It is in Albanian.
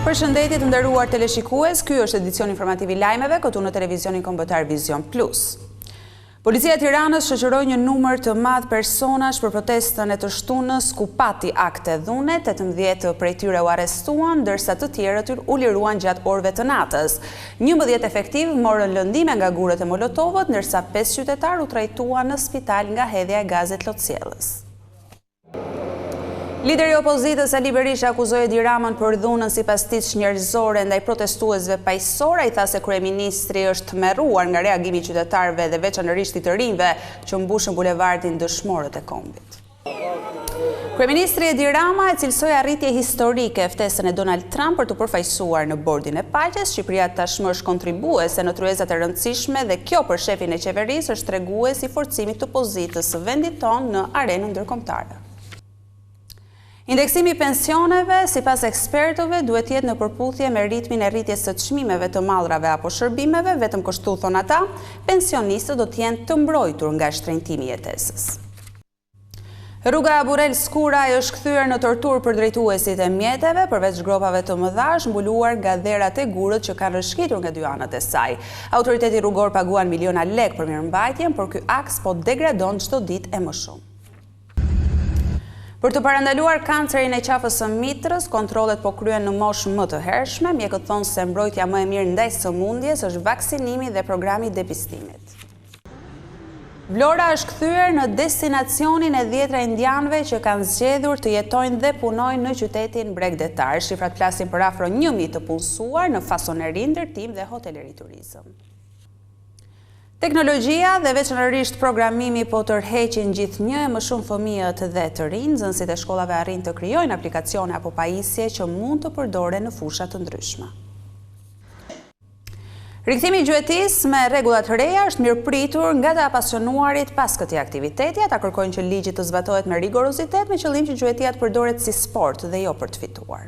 Përshëndetje të nderuar teleshikues, ky është edicioni informativ i lajmeve këtu në televizionin kombëtar Vision Plus. Policia e Tiranës shoqëroi një numër të madh personash për protestën e të shtunës ku pati akte dhune, 18 prej tyre u arrestuan, ndërsa të tjerët u liruan gjatë orëve të natës. 11 efektiv morën lëndime nga gurët e molotovët, ndërsa 5 qytetarë u trajtuan në spital nga hedhja e gazit lotësjellës. Lideri i opozitës Ali Berisha akuzoi Edi Ramën për dhunën sipas tij njerëzore ndaj protestuesve paqësor. Ai tha se kryeministri është tmerruar nga reagimi i qytetarëve dhe veçanërisht i të rinjve që mbushën bulevardin dëshmorët e kombit. Kryeministri Edi Rama e cilësoi arritje historike e ftesën e Donald Trump për të përfaqësuar në bordin e paqes. Shqipëria tashmë është kontribuese në tryezat e rëndësishme dhe kjo për shefin e qeverisë është tregues i forcimit të pozitës së vendit tonë në arenën ndërkombëtare. Indeksimi i pensioneve, sipas ekspertëve, duhet jetë në përputhje me ritmin e rritjes së çmimeve të mallrave apo shërbimeve, vetëm kështu thon ata, pensionistët do të jenë të mbrojtur nga shtrëngtimi i jetesës. Rruga Burel Skuraj është kthyer në torturë për drejtuesit e mjeteve, përveç gropave të mëdha, mbuluar nga dherat e gurët që kanë rrëshqitur nga dy anët e saj. Autoriteti rrugor paguan miliona lekë për mirëmbajtjen, por ky aks po degradon çdo ditë e më shumë. Për të parandaluar kancerin e qafës së mitrës, kontrollet po kryen në moshë më të hershme. Mjekët thonë se mbrojtja më e mirë ndaj sëmundjes është vaksinimi dhe programi i depistimit. Vlora është kthyer në destinacionin e 10 indianëve që kanë zgjedhur të jetojnë dhe punojnë në qytetin bregdetar. Shifrat flasin për afro 1000 të punësuar në fasoneri, ndërtim dhe hoteleri turizëm. Teknologjia dhe veçanërisht programimi po tërheqin gjithnjë e më shumë fëmijët dhe të rinj. Nxënësit e shkollave arrin të krijojnë aplikacione apo pajisje që mund të përdoren në fusha të ndryshme. Rikthimi i gjuetisë me rregulla të reja është mirëpritur nga të apasionuarit pas këtij aktiviteti. Ata kërkojnë që ligji të zbatohet me rigorozitet me qëllim që gjuetia të përdoret si sport dhe jo për të fituar.